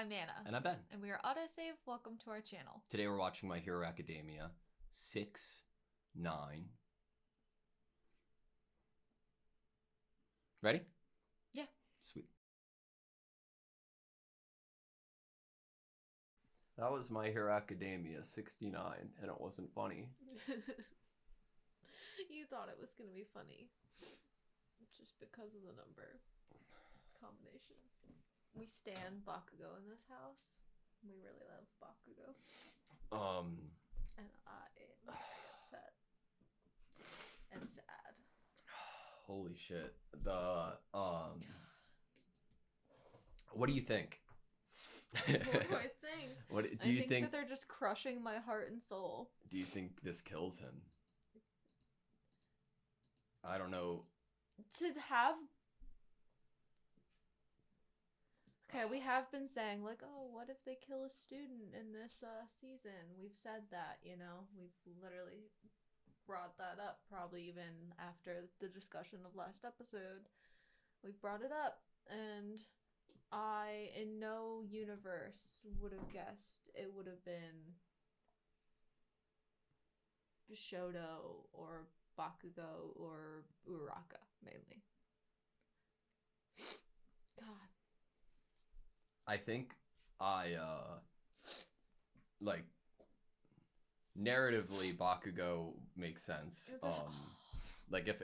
I'm Anna. And I'm Ben. And we are AutoSave. Welcome to our channel. Today we're watching My Hero Academia 6, 9. Ready? Yeah. Sweet. That was My Hero Academia 69, and it wasn't funny. You thought it was going to be funny. Just because of the number combination. We stand Bakugo in this house. We really love Bakugo. And I am very upset. And sad. Holy shit. What do you think? What do I think? What do you think that they're just crushing my heart and soul. Do you think this kills him? I don't know. To have... Okay, we have been saying, like, oh, what if they kill a student in this season? We've said that, you know? We've literally brought that up, probably even after the discussion of last episode. We've brought it up, and I, in no universe, would have guessed it would have been Shoto or Bakugo or Uraraka, mainly. God. I think narratively Bakugo makes sense. Like if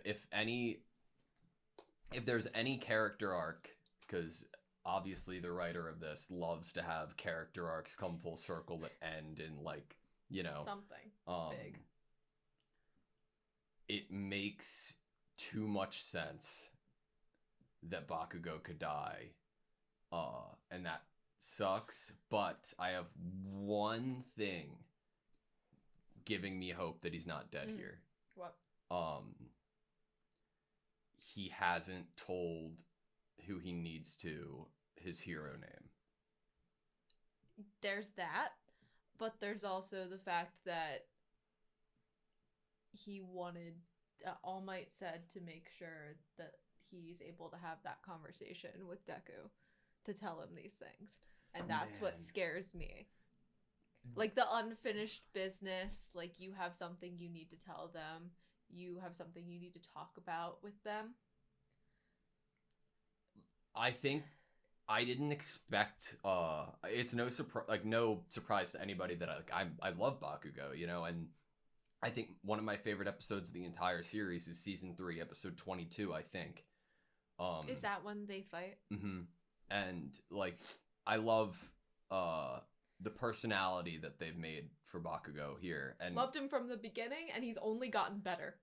there's any character arc, because obviously the writer of this loves to have character arcs come full circle that end in, like, you know, something big. It makes too much sense that Bakugo could die. And that sucks, but I have one thing giving me hope that he's not dead here. What? He hasn't told who he needs to his hero name. There's that, but there's also the fact that he wanted, All Might said, to make sure that he's able to have that conversation with Deku to tell him these things. And that's what scares me. Like, the unfinished business, like, you have something you need to tell them. You have something you need to talk about with them. I think I didn't expect, it's no surprise to anybody that I love Bakugo, you know, and I think one of my favorite episodes of the entire series is season 3, episode 22, I think. Is that when they fight? Mm-hmm. And, like, I love the personality that they've made for Bakugo here. And loved him from the beginning, and he's only gotten better.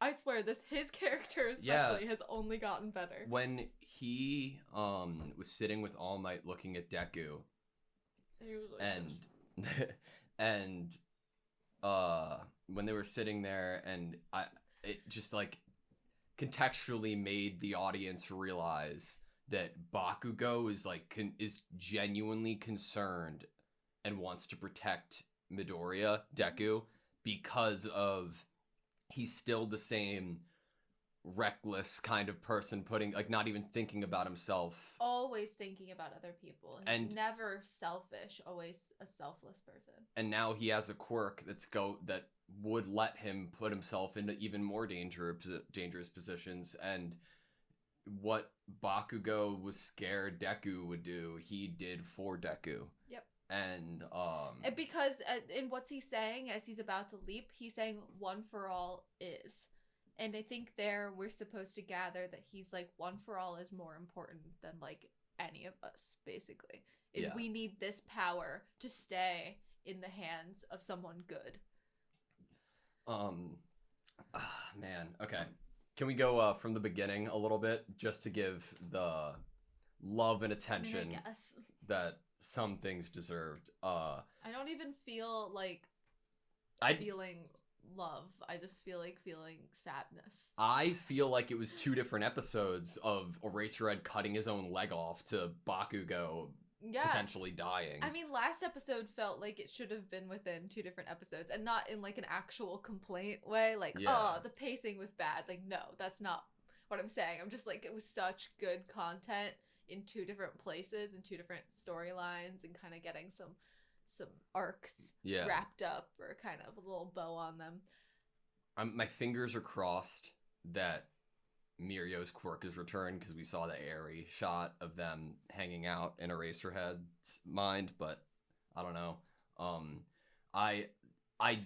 I swear, his character especially has only gotten better. When he was sitting with All Might looking at Deku, he was like and when they were sitting there, and it just, like, contextually made the audience realize that Bakugo is, like, is genuinely concerned and wants to protect Midoriya, Deku, because of he's still the same reckless kind of person, not even thinking about himself. Always thinking about other people. And never selfish, always a selfless person. And now he has a quirk that would let him put himself into even more dangerous positions. And what Bakugo was scared Deku would do, he did for Deku. Yep. And because in what's he saying as he's about to leap, he's saying one for all is. And I think we're supposed to gather that he's like, one for all is more important than, like, any of us, basically. We need this power to stay in the hands of someone good. Man, okay. Can we go from the beginning a little bit, just to give the love and attention that some things deserved? I don't even feel like feeling love. I just feel like feeling sadness. I feel like it was 2 different episodes of Eraserhead cutting his own leg off to Bakugo potentially dying. I mean, last episode felt like it should have been within 2 different episodes, and not in, like, an actual complaint way. Like, oh, the pacing was bad. Like, no, that's not what I'm saying. I'm just like, it was such good content in two different places and two different storylines and kind of getting some arcs wrapped up or kind of a little bow on them. My fingers are crossed that Mirio's quirk is returned, because we saw the airy shot of them hanging out in Eraserhead's mind, but I don't know.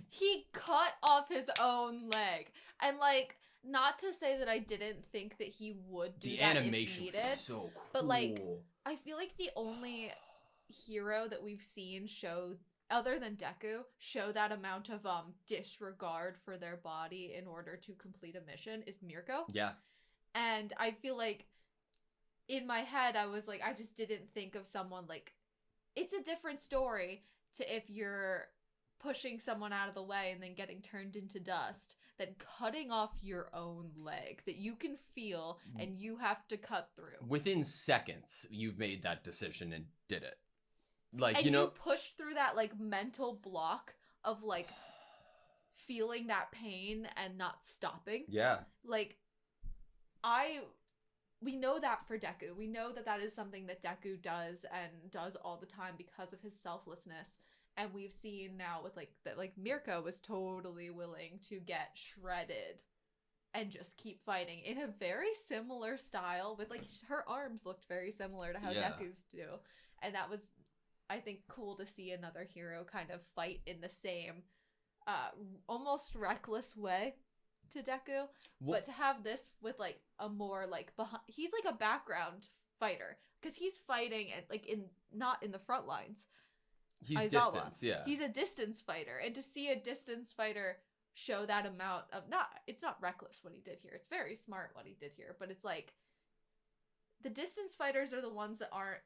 He cut off his own leg, and like, not to say that I didn't think that he would do the that animation if needed, was so cool. but like, I feel like the only hero that we've seen show, other than Deku, show that amount of disregard for their body in order to complete a mission is Mirko. Yeah. And I feel like in my head I was like, I just didn't think of someone like, it's a different story to if you're pushing someone out of the way and then getting turned into dust than cutting off your own leg that you can feel and you have to cut through. Within seconds, you've made that decision and did it. Like, and you know, you pushed through that like mental block of like feeling that pain and not stopping. Yeah. Like, we know that for Deku. We know that that is something that Deku does and does all the time because of his selflessness. And we've seen now with like that, like Mirko was totally willing to get shredded and just keep fighting in a very similar style with like her arms looked very similar to how Deku's do. And that was, I think, cool to see another hero kind of fight in the same almost reckless way to Deku, but to have this with like a more like he's like a background fighter because he's fighting at like not in the front lines. He's Aizawa. Distance, yeah. He's a distance fighter, and to see a distance fighter show that amount of it's not reckless what he did here. It's very smart what he did here, but it's like the distance fighters are the ones that aren't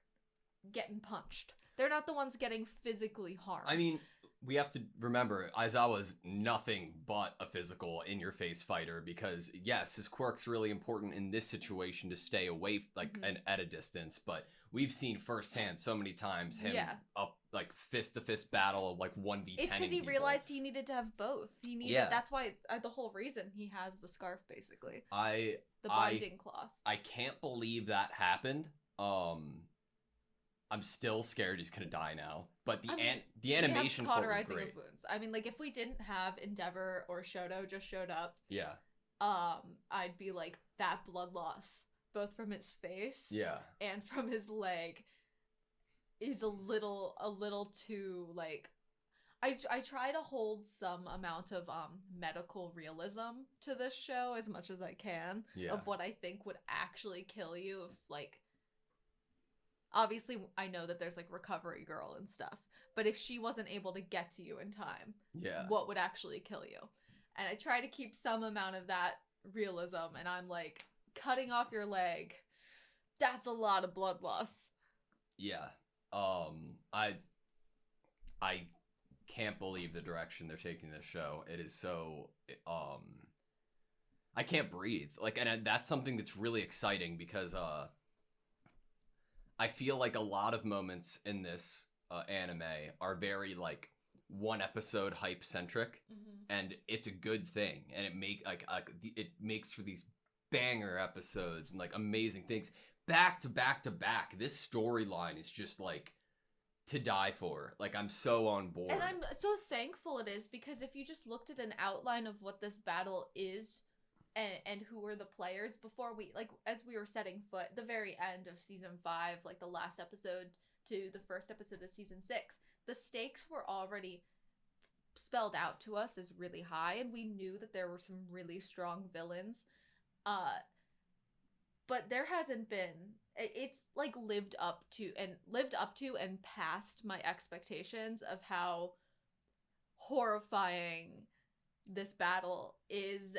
getting punched. They're not the ones getting physically harmed. I mean, we have to remember, Aizawa's nothing but a physical in-your-face fighter because, yes, his quirk's really important in this situation to stay away, like, and at a distance, but we've seen firsthand so many times him up, like, fist-to-fist battle of, like, 1v10. It's because he realized he needed to have both. He needed, that's why, the whole reason he has the scarf, basically. The binding cloth. I can't believe that happened. I'm still scared he's gonna die now. But the animation for it was great. Of wounds. I mean, like, if we didn't have Endeavor or Shoto just showed up, I'd be like, that blood loss, both from his face and from his leg, is a little too, like, I try to hold some amount of medical realism to this show as much as I can of what I think would actually kill you if, like, obviously, I know that there's, like, Recovery Girl and stuff, but if she wasn't able to get to you in time, what would actually kill you? And I try to keep some amount of that realism, and I'm like, cutting off your leg, that's a lot of blood loss. Yeah. I can't believe the direction they're taking this show. It is so, I can't breathe. Like, and that's something that's really exciting because, I feel like a lot of moments in this anime are very like one episode hype centric, and it's a good thing, and it makes for these banger episodes and like amazing things back to back to back. This storyline is just like to die for. Like, I'm so on board, and I'm so thankful it is, because if you just looked at an outline of what this battle is and who were the players before we, like, as we were setting foot, the very end of season 5, like the last episode to the first episode of season 6, the stakes were already spelled out to us as really high, and we knew that there were some really strong villains. But there hasn't been, it's like lived up to and past my expectations of how horrifying this battle is.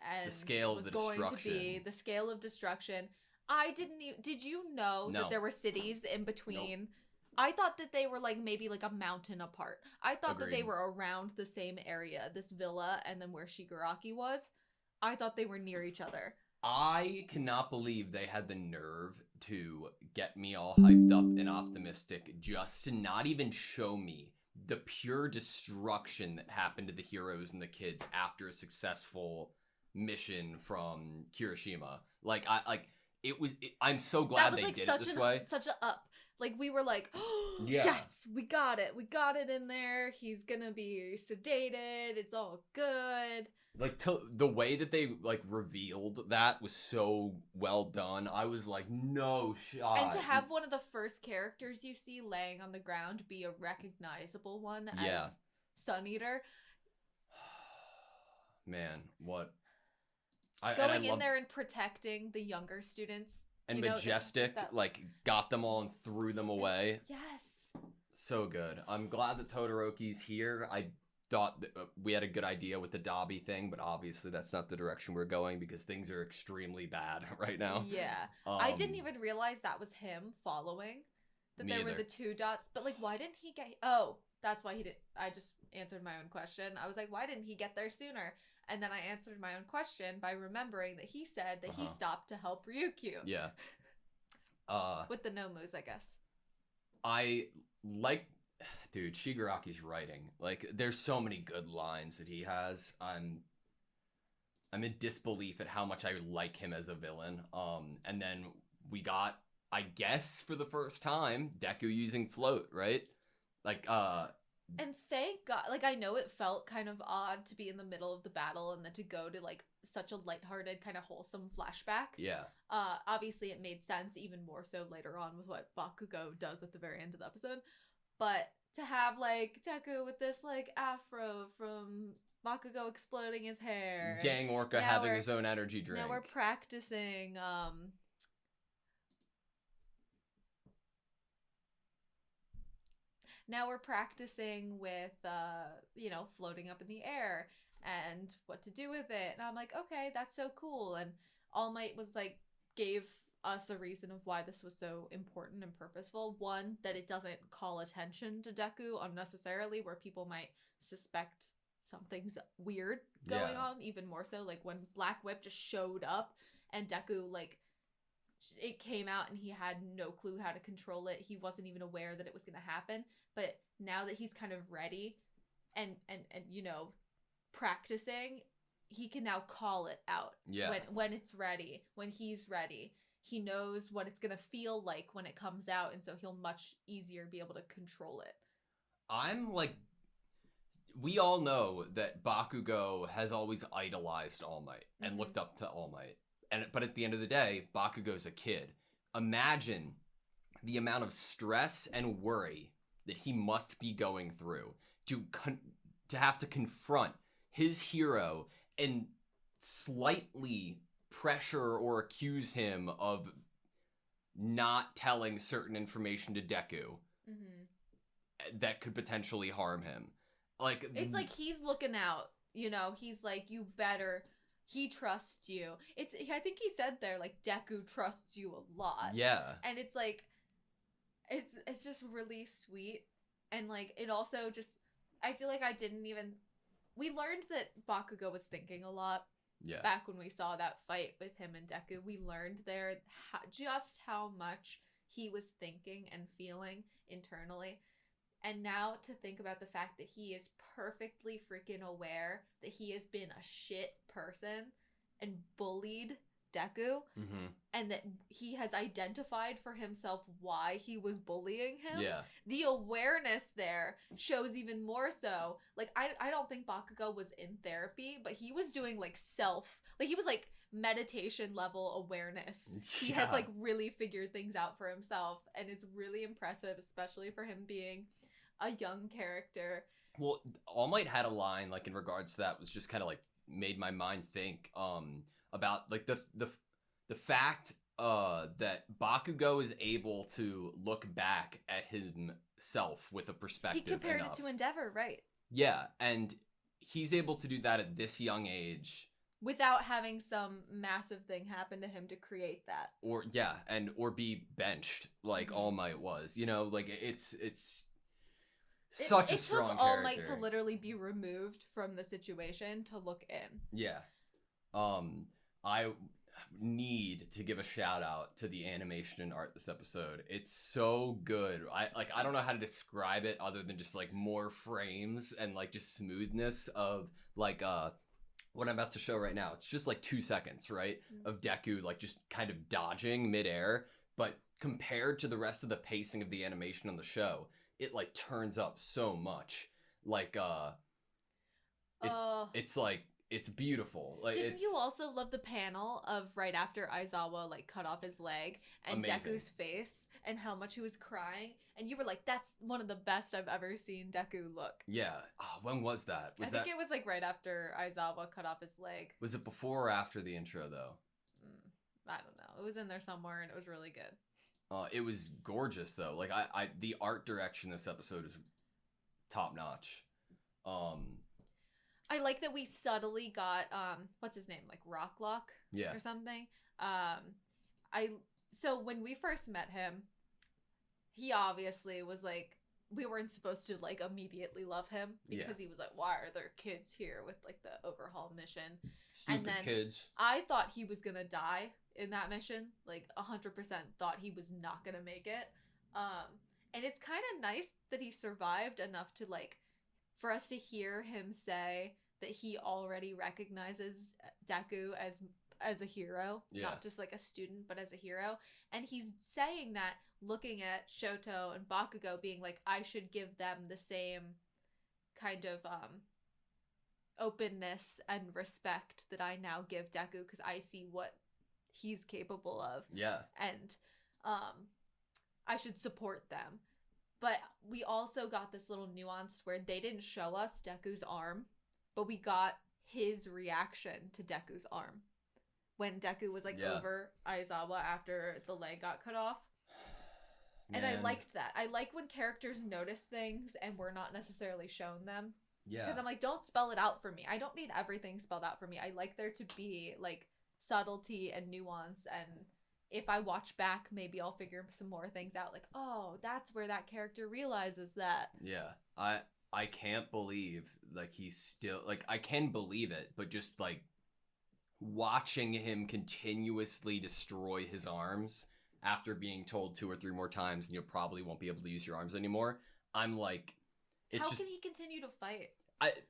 And the scale of the destruction. The scale of destruction. Did you know that there were cities in between? Nope. I thought that they were like maybe like a mountain apart. I thought that they were around the same area, this villa and then where Shigaraki was. I thought they were near each other. I cannot believe they had the nerve to get me all hyped up and optimistic just to not even show me the pure destruction that happened to the heroes and the kids after a successful mission from Kirishima. Like, I'm so That glad was they like did it this way. such a up. Like we were like, oh, Yeah. yes, we got it in there. He's gonna be sedated. It's all good. Like the way that they like revealed that was so well done. I was like, no shot. And to have one of the first characters you see laying on the ground be a recognizable one as Sun Eater. Man, what? Going in there and protecting the younger students. And Majestic, like, got them all and threw them away. Yes. So good. I'm glad that Todoroki's here. I thought that we had a good idea with the Dobby thing, but obviously that's not the direction we're going because things are extremely bad right now. Yeah. I didn't even realize that was him following. That there were the 2 dots. But, like, why didn't he get... Oh, that's why he did... I just answered my own question. I was like, why didn't he get there sooner? And then I answered my own question by remembering that he said that he stopped to help Ryukyu. Yeah. With the Nomus, I guess. I like... Dude, Shigaraki's writing. Like, there's so many good lines that he has. I'm in disbelief at how much I like him as a villain. And then we got, I guess, for the first time, Deku using float, right? Like, And thank God, like, I know it felt kind of odd to be in the middle of the battle and then to go to, like, such a lighthearted, kind of wholesome flashback. Yeah. Obviously it made sense even more so later on with what Bakugo does at the very end of the episode. But to have, like, Deku with this, like, afro from Bakugo exploding his hair. Gang Orca having his own energy drink. Now we're practicing, Now we're practicing with, floating up in the air and what to do with it. And I'm like, okay, that's so cool. And All Might was like, gave us a reason of why this was so important and purposeful. One, that it doesn't call attention to Deku unnecessarily, where people might suspect something's weird going on, even more so. Like when Black Whip just showed up and Deku, like, it came out and he had no clue how to control it. He wasn't even aware that it was going to happen. But now that he's kind of ready and practicing, he can now call it out. Yeah. When it's ready, when he's ready. He knows what it's going to feel like when it comes out, and so he'll much easier be able to control it. I'm like, we all know that Bakugo has always idolized All Might and looked up to All Might. But at the end of the day, Bakugo's a kid. Imagine the amount of stress and worry that he must be going through to have to confront his hero and slightly pressure or accuse him of not telling certain information to Deku that could potentially harm him. Like, it's like he's looking out, he's like, you better... He trusts you. I think he said there, like, Deku trusts you a lot. Yeah. And it's like, it's just really sweet. And, like, it also just, I feel like we learned that Bakugo was thinking a lot. Yeah. Back when we saw that fight with him and Deku, we learned there just how much he was thinking and feeling internally. And now to think about the fact that he is perfectly freaking aware that he has been a shit person and bullied Deku, and that he has identified for himself why he was bullying him. Yeah. The awareness there shows even more so. Like, I don't think Bakugo was in therapy, but he was doing, like, he was, like, meditation level awareness. He has, like, really figured things out for himself, and it's really impressive, especially for him being a young character. Well, All Might had a line, like, in regards to that was just kind of, like, made my mind think about, like, the fact that Bakugo is able to look back at himself with a perspective. He compared it to Endeavor, right? Yeah, and he's able to do that at this young age without having some massive thing happen to him to create that. Or be benched like All Might was. Like, it's such a strong character. It took All Might to literally be removed from the situation to look in. Yeah. I need to give a shout out to the animation and art this episode. It's so good. I don't know how to describe it other than just, like, more frames and, like, just smoothness of, like what I'm about to show right now, it's just like 2 seconds, right? Mm. Of Deku like just kind of dodging midair, but compared to the rest of the pacing of the animation on the show, it like turns up so much. Like it Uh, it's like it's beautiful. Like didn't it's you also love the panel of right after Aizawa like cut off his leg and amazing. Deku's face and how much he was crying? And you were like, "That's one of the best I've ever seen Deku look." Yeah. Oh, when was that? I think it was like right after Aizawa cut off his leg. Was it before or after the intro though? I don't know. It was in there somewhere, and it was really good. It was gorgeous though. Like the art direction this episode is top notch. I like that we subtly got what's his name, like Rocklock Yeah. or something. So when we first met him, he obviously was like, we weren't supposed to like immediately love him because he was like, why are there kids here with like the overhaul mission? Stupid and then kids. I thought he was gonna die in that mission, like 100% thought he was not gonna make it. And it's kind of nice that he survived enough to like for us to hear him say that he already recognizes Deku as a hero, not just like a student, but as a hero. And he's saying that looking at Shoto and Bakugo being like, I should give them the same kind of openness and respect that I now give Deku because I see what he's capable of. Yeah. And I should support them. But we also got this little nuance where they didn't show us Deku's arm, but we got his reaction to Deku's arm when Deku was like over Aizawa after the leg got cut off. Man. And I liked that. I like when characters notice things and we're not necessarily shown them. Yeah. Because I'm like, don't spell it out for me. I don't need everything spelled out for me. I like there to be like subtlety and nuance, and if I watch back, maybe I'll figure some more things out. Like, oh, that's where that character realizes that. Yeah. I can't believe like he's still like I can believe it, but just like watching him continuously destroy his arms after being told 2 or 3 more times and you probably won't be able to use your arms anymore. I'm like, it's how just, can he continue to fight?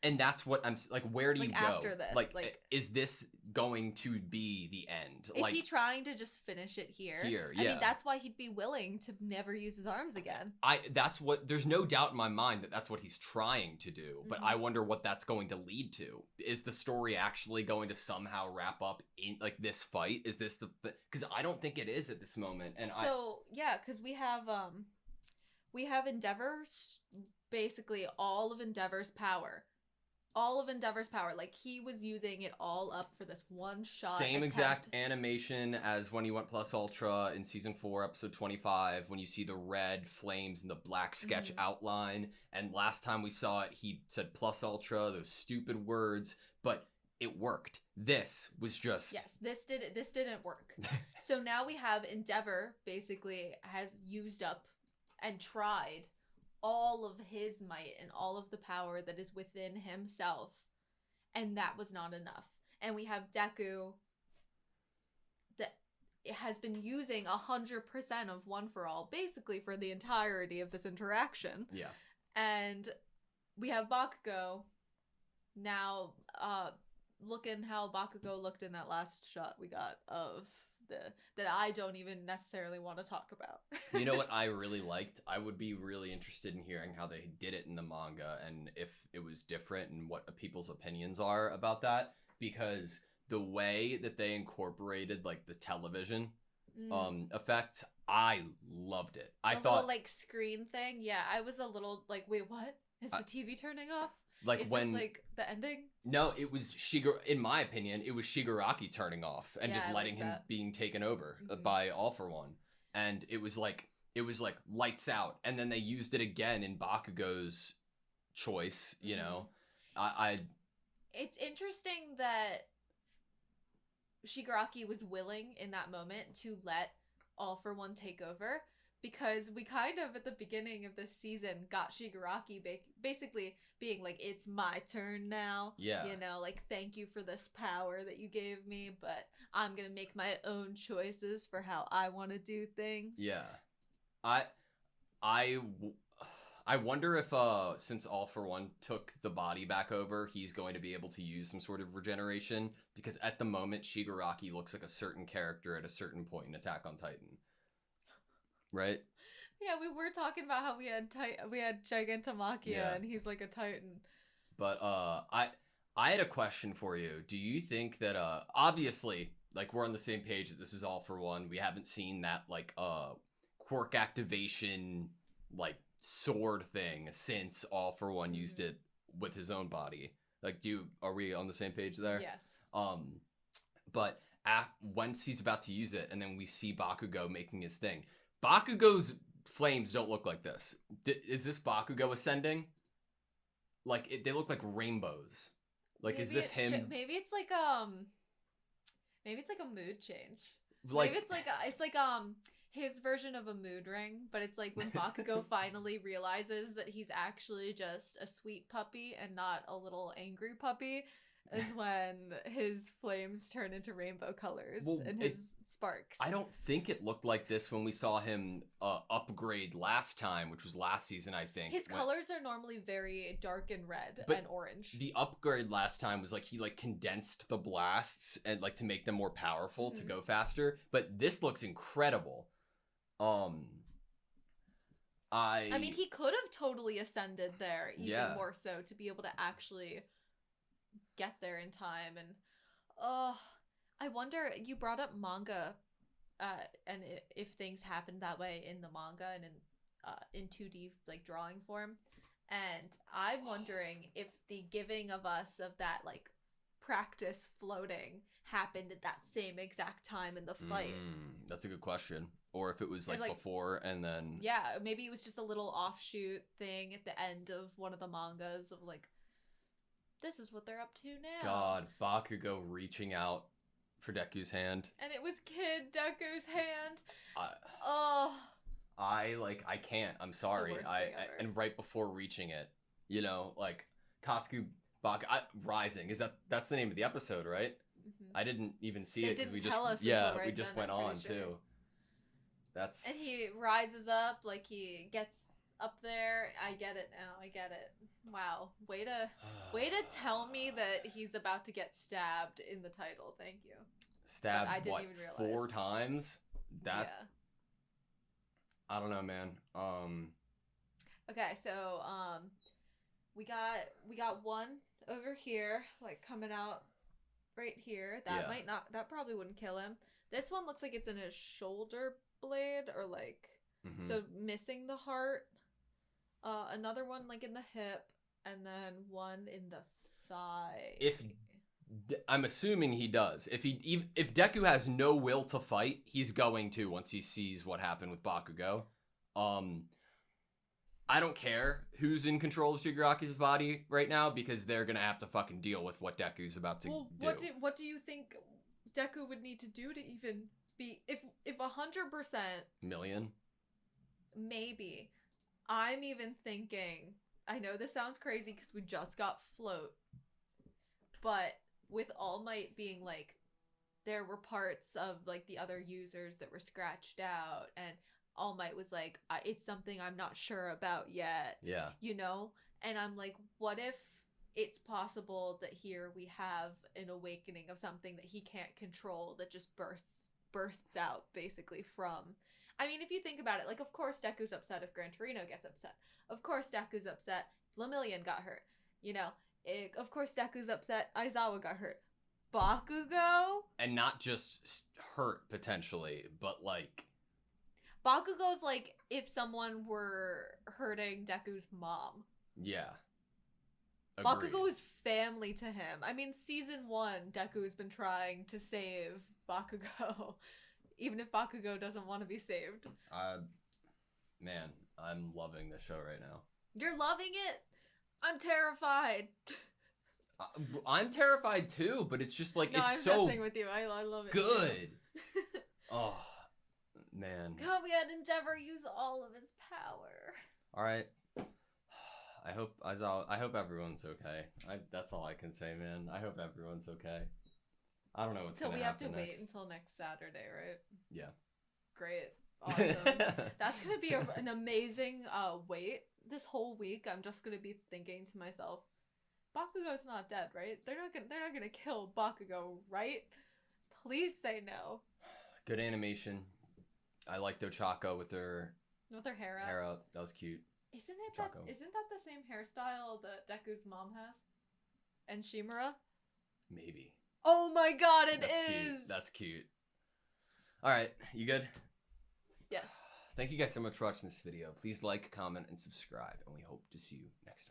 And that's what I'm like. Where do you go after this? Like, is this going to be the end? Is he trying to just finish it here? I mean, that's why he'd be willing to never use his arms again. That's what. There's no doubt in my mind that that's what he's trying to do. But I wonder what that's going to lead to. Is the story actually going to somehow wrap up in like this fight? Is this the? Because I don't think it is at this moment. And because we have Endeavor's. Basically all of Endeavor's power. Like he was using it all up for this one shot. Same exact animation as when he went Plus Ultra in season 4, episode 25, when you see the red flames and the black sketch outline. And last time we saw it, he said Plus Ultra, those stupid words, but it worked. This was just... Yes, this didn't work. So now we have Endeavor basically has used up and tried all of his might and all of the power that is within himself, and that was not enough. And we have Deku that has been using 100% of One for All basically for the entirety of this interaction. Yeah. And we have Bakugo now looking how Bakugo looked in that last shot we got of that I don't even necessarily want to talk about. You know what I really liked? I would be really interested in hearing how they did it in the manga and if it was different and what people's opinions are about that, because the way that they incorporated like the television effect, I loved it. I thought little, like screen thing. Yeah, I was a little like, wait, what? Is the TV turning off? Like is when this, like the ending? No, it was in my opinion, it was Shigaraki turning off and just letting him being taken over by All for One. And it was like lights out, and then they used it again in Bakugo's choice, you know. It's interesting that Shigaraki was willing in that moment to let All for One take over. Because we kind of, at the beginning of this season, got Shigaraki basically being like, it's my turn now. Yeah. You know, like, thank you for this power that you gave me, but I'm going to make my own choices for how I want to do things. Yeah. I wonder if since All for One took the body back over, he's going to be able to use some sort of regeneration, because at the moment Shigaraki looks like a certain character at a certain point in Attack on Titan. Right? Yeah, we were talking about how we had Gigantomachia, Yeah. and he's like a Titan. But I had a question for you. Do you think that obviously, like, we're on the same page that this is All for One. We haven't seen that like quirk activation like sword thing since All for One used it with his own body. Like, are we on the same page there? Yes. But once he's about to use it, and then we see Bakugo making his thing. Bakugo's flames don't look like this. Is this Bakugo ascending? Like, they look like rainbows. Like, maybe is this him? Maybe it's like a mood change. Like, maybe it's like his version of a mood ring, but it's like when Bakugo finally realizes that he's actually just a sweet puppy and not a little angry puppy, is when his flames turn into rainbow colors and his sparks. I don't think it looked like this when we saw him upgrade last time, which was last season, I think. His colors are normally very dark and red and orange. The upgrade last time was like he like condensed the blasts and like to make them more powerful to go faster. But this looks incredible. I mean, he could have totally ascended there even more so to be able to actually get there in time. And I wonder, you brought up manga and if things happened that way in the manga and in 2D like drawing form, and I'm wondering if the giving of us of that like practice floating happened at that same exact time in the fight. That's a good question. Or if it was like before and then maybe it was just a little offshoot thing at the end of one of the mangas of like, this is what they're up to now. God, Bakugo reaching out for Deku's hand. And it was Kid Deku's hand. I can't. I'm sorry. And right before reaching it, you know, like Katsuki Rising. That's the name of the episode, right? Mm-hmm. I didn't even see it because we just went on too. That's and he rises up like he gets up there. I get it now. I get it. Wow. Way to tell me that he's about to get stabbed in the title. Thank you. Stabbed I didn't even realize. 4 times? I don't know, man. Okay, so we got one over here, like coming out right here. That probably wouldn't kill him. This one looks like it's in his shoulder blade or like so missing the heart. Another one like in the hip, and then one in the thigh. I'm assuming he does. If Deku has no will to fight, he's going to once he sees what happened with Bakugo. I don't care who's in control of Shigaraki's body right now because they're gonna have to fucking deal with what Deku's about to do. What do you think Deku would need to do to even be if 100% million? Maybe. I'm even thinking, I know this sounds crazy because we just got Float, but with All Might being like, there were parts of like the other users that were scratched out, and All Might was like, it's something I'm not sure about yet. Yeah. You know? And I'm like, what if it's possible that here we have an awakening of something that he can't control that just bursts out basically from... I mean, if you think about it, like, of course Deku's upset if Gran Torino gets upset. Of course Deku's upset Lemillion got hurt. You know, of course Deku's upset Aizawa got hurt. Bakugo? And not just hurt, potentially, but, like... Bakugo's like if someone were hurting Deku's mom. Yeah. Agreed. Bakugo is family to him. I mean, season 1, Deku has been trying to save Bakugo. Even if Bakugo doesn't want to be saved. Man, I'm loving this show right now. You're loving it? I'm terrified. I'm terrified too, but it's just like, no, it's I'm so messing with you. I love it. Good. Oh, man. Kaguya Endeavor use all of his power. All right. I hope everyone's okay. That's all I can say, man. I hope everyone's okay. I don't know what's going to happen next. So we have to wait until next Saturday, right? Yeah. Great. Awesome. That's gonna be an amazing wait. This whole week, I'm just gonna be thinking to myself, Bakugo's not dead, right? They're not gonna kill Bakugo, right? Please say no. Good animation. I liked Ochako with her With her hair hair up. up. That was cute. Chaco. Isn't that the same hairstyle that Deku's mom has? And Shimura? Maybe. Oh my god, it That's is! cute. That's cute. Alright, you good? Yes. Thank you guys so much for watching this video. Please like, comment, and subscribe, and we hope to see you next time.